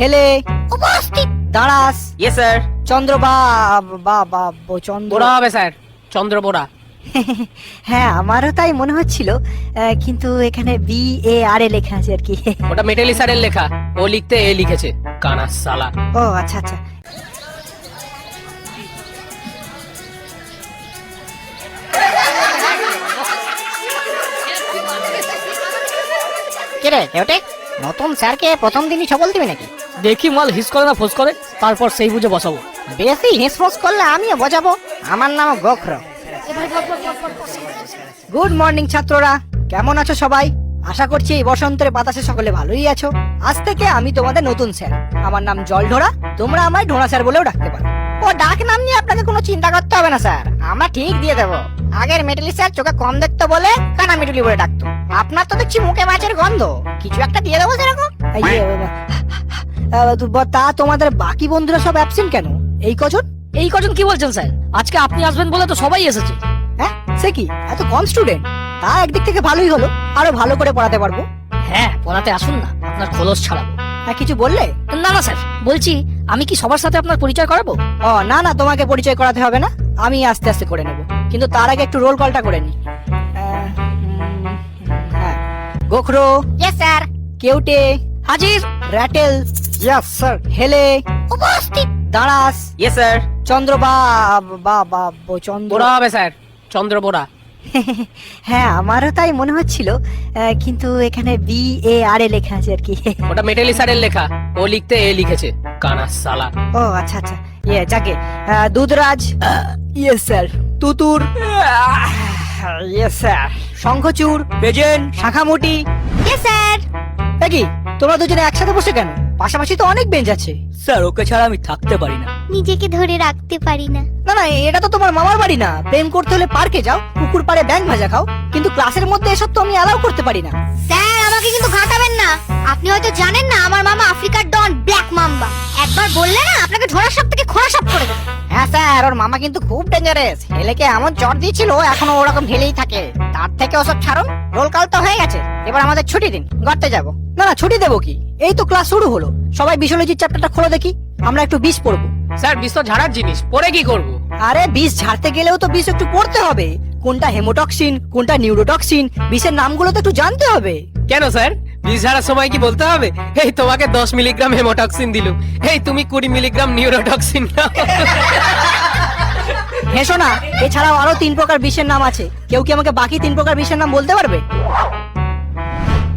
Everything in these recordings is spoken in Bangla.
হেলে উপস্থিত। দাঁড়াস। Yes sir. চন্দ্র চন্দ্র বোরা হবে স্যার, চন্দ্র বোরা। হ্যাঁ, আমারও তাই মনে হচ্ছিল, কিন্তু এখানে BAR লেখা আছে আর কি। ওটা মেটালি স্যারের লেখা, ও লিখতে এ লিখেছে, কানা সালা। ও আচ্ছা আচ্ছা। কিরে কেউটে, নতুন স্যারকে প্রথম দিনই সবল দিবি নাকি? দেখি মাল হিস করে না ফোস করে, তারপর সেই বুঝে বসাবো। বেশি হিসফোস করলে আমিও বোঝাবো। আমার নাম গোখর। গুড মর্নিং ছাত্ররা, কেমন আছো সবাই? আশা করছি এই বসন্তের বাতাসে সকলে ভালোই আছো। আজ থেকে আমি তোমাদের নতুন স্যার। আমার নাম জলঢোড়া, তোমরা আমায় ঢোড়া স্যার বলেও ডাকতে পারো। ও ডাক নাম নিয়ে আপনাকে কোনো চিন্তা করতে হবে না স্যার, আমরা ঠিক দিয়ে দেবো। আগের মেটালি স্যার চোখে কম দেখতো বলে কানা মেটালি বলে ডাকতো। আপনার তো দেখছি মুখে মাছের গন্ধ, কিছু একটা দিয়ে দেবো সেরকম। এই যে, তা তোমাদের বাকি বন্ধুরা সব অ্যাবসেন্ট কেন? এই কজন কি বলছেন স্যার? আজকে আপনি আসবেন বলে তো সবাই এসেছে। হ্যাঁ, সে কি এত কম স্টুডেন্ট? তা একদিক থেকে ভালোই হলো, আরো ভালো করে পড়াতে পারবো। হ্যাঁ, পড়াতে আসুন না, আপনার খোলস ছাড়াবো। হ্যাঁ, কিছু বললে? না না স্যার, বলছি আমি কি সবার সাথে আপনার পরিচয় করাবো? ও না না, তোমাকে পরিচয় করাতে হবে না, আমি আস্তে আস্তে করে নেব। কিন্তু তার আগে একটু রোল কলটা করে নি। হ্যাঁ, গোখরো ইয়েস স্যার। কেউটে হাজির। Ratel yes sir. হেলে উপস্থিত। দাঁড়াস। Yes sir. চন্দ্র চন্দ্র বোরা হবে স্যার, চন্দ্র বোরা। হ্যাঁ, আমারও তাই মনে হচ্ছিল, কিন্তু এখানে BAR লেখা আছে আর কি। ওটা মেটালি স্যারের লেখা, ও লিখতে এ লিখেছে, কানা সালা। ও আচ্ছা আচ্ছা। যাকে দুধরাজ। Yes sir. তুতুর। Yes sir. শঙ্খচূড়, বেজেন, শাখামুটি। Yes sir. কি তোমরা দুজনে একসাথে বসে কেন? পাশাপাশি তো অনেক বেঞ্চ আছে। স্যার, ওকে ছাড়া আমি থাকতে পারি না। নিজেকে ধরে রাখতে পারি না। না না, এটা তো তোমার মামার বাড়ি না। প্রেম করতে হলে পার্কে যাও, পুকুর পাড়ে ব্যাঙ ভাজা খাও, কিন্তু ক্লাসের মধ্যে এসব তো আমি অ্যালাউ করতে পারি না। স্যার, আমাকে কিন্তু ঘাটাবেন না। আপনি হয়তো জানেন না আমার মামা আফ্রিকার ডন ব্ল্যাক মাম্বা। একবার বললে না আপনাকে ঝোড়া সাপ থেকে খোড়া সাপ করে দেবে। হ্যাঁ স্যার, ওর মামা কিন্তু খুব ডেঞ্জারাস। হেলেকে এমন চড় দিয়েছিল, এখনো ওরকম ঢেলেই থাকে। তার থেকে ওসব ছাড়ুন, রোল কাল তো হয়ে গেছে, এবার আমাদের ছুটি দিন, গড়তে যাবো। না না, ছুটি দেবো কি? এই তো ক্লাস শুরু হলো। সবাই বিশোলজির চ্যাপ্টারটা খোলো দেখি, আমরা একটু বিষ পড়বো। স্যার, বিষ তো ঝাড়ার জিনিস, পরে কি করবো? আরে বিষ ঝাড়তে গেলেও তো বিষ একটু পড়তে হবে। কোনটা হেমোটক্সিন, কোনটা নিউরোটক্সিন, বিষের নামগুলো তো একটু জানতে হবে। কেন স্যার, বিষ ঝাড়ার সময় কি বলতে হবে, এই তোমাকে 10 মিলিগ্রাম হেমোটক্সিন দিলুম, এই তুমি 20 মিলিগ্রাম নিউরোটক্সিন নাও? হেসো না, এছাড়াও আরো 3 প্রকার বিষের নাম আছে। কেউ কি আমাকে বাকি 3 প্রকার বিষের নাম বলতে পারবে?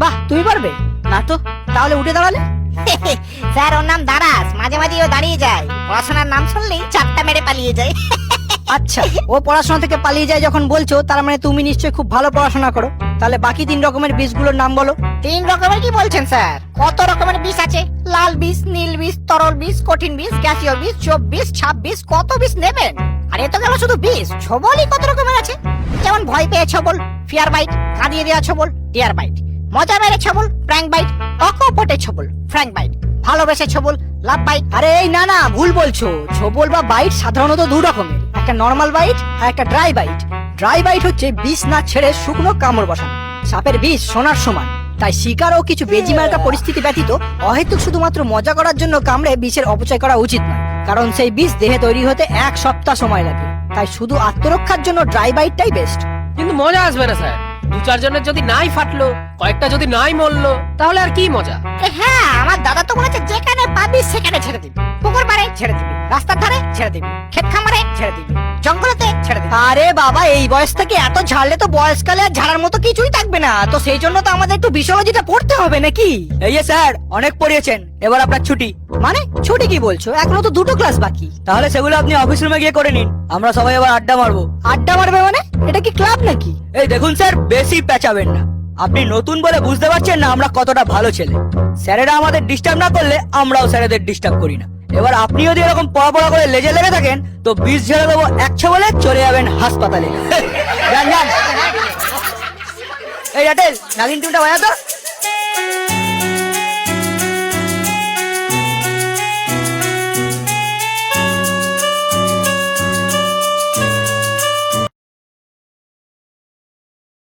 বাহ, তুমি পারবে না তো? তাহলে উঠে দাঁড়ালে। স্যার, ওর নাম দারাস, মাঝে মাঝে ও দাঁড়িয়ে যায়। পড়াশোনার নাম শুনলেই চারটা মেরে পালিয়ে যায়। আচ্ছা, ও পড়াশোনা থেকে পালিয়ে যায় যখন বলছো, তার মানে তুমি নিশ্চয়ই খুব ভালো পড়াশোনা করো। তাহলে বাকি 3 রকমের বিষগুলোর নাম বলো। 3 রকমের কি বলছেন স্যার? কত রকমের বিষ আছে? লাল বিষ, নীল বিষ, তরল বিষ, কঠিন বিষ, গ্যাসীয় বিষ, চোপ বিষ, ছাপ বিষ, কত বিষ নেবেন? আর এ তো গেল শুধু বিষ। ছবলই কত রকমের আছে, যেমন ভয় পেয়ে ছবল, ফিয়ার বাইট, কাঁদিয়ে দেওয়া ছবল, ডিয়ার বাইট, মজা মেরে ছবল, প্র্যাঙ্ক বাইট, অকপটে ছবল, ফ্র্যাঙ্ক বাইট, ভালোবেসে ছবল, লাভ বাইট। আরে এই না না, ভুল বলছো। ছবল বা বাইট সাধারণত 2 রকমের, একটা নরমাল বাইট আর একটা ড্রাই বাইট। ড্রাই বাইট হচ্ছে বিষ না ছেড়ে শুকনো কামড় বসানো। সাপের বিষ সোনার সমান, তাই শিকার ও কিছু বেজিমার্কা পরিস্থিতি ব্যতীত অহেতুক শুধুমাত্র মজা করার জন্য কামড়ে বিষের অপচয় করা উচিত নয়, কারণ সেই বিষ দেহে তৈরি হতে 1 সপ্তাহ সময় লাগে। তাই শুধু আত্মরক্ষার জন্য ড্রাই বাইটটাই বেস্ট। কিন্তু মজা আসবে না স্যার, 2-4 জনের যদি নাই ফাটলো, কয়েকটা যদি নাই মরলো, তাহলে আর কি মজা? হ্যাঁ, আমার দাদা তো বলেছে যেখানে পাবি সেখানে ছেড়ে দিবি। পুকুর পাড়ে ছেড়ে দিবি, রাস্তার ধারে ছেড়ে দিবি, ক্ষেত খামারে ছেড়ে দিবি, জঙ্গলেতে ছেড়ে দিবি। আরে বাবা, এই বয়স থেকে এত ঝাড়লে তো বয়সকালে আর ঝাড়ার মতো কিছুই থাকবে না। তো সেই জন্য তো আমাদের একটু বিশোলজিটা পড়তে হবে নাকি? এই যে স্যার, অনেক পড়িয়েছেন, এবার আপনার ছুটি। মানে ছুটি কি বলছো? এখনো তো 2টো ক্লাস বাকি। তাহলে সেগুলো আপনি অফিস রুমে গিয়ে করে নিন, আমরা সবাই এবার আড্ডা মারবো। আড্ডা মারবে মানে? এটা কি ক্লাব নাকি? এই দেখুন স্যার, বেশি পেঁচাবেন না। আপনি নতুন বলে বুঝতে পারছেন না আমরা কতটা ভালো ছেলে। স্যারেরা আমাদের ডিস্টার্ব না করলে আমরাও স্যারেদের ডিস্টার্ব করি না। এবার আপনি যদি এরকম পড়া করে লেজে লেগে থাকেন, তো বিষ ঝেড়ে দেবো 1 বলে চলে যাবেন হাসপাতালে। যান যান। এই রাটেল, নাগিন টিমটা বাজাতো।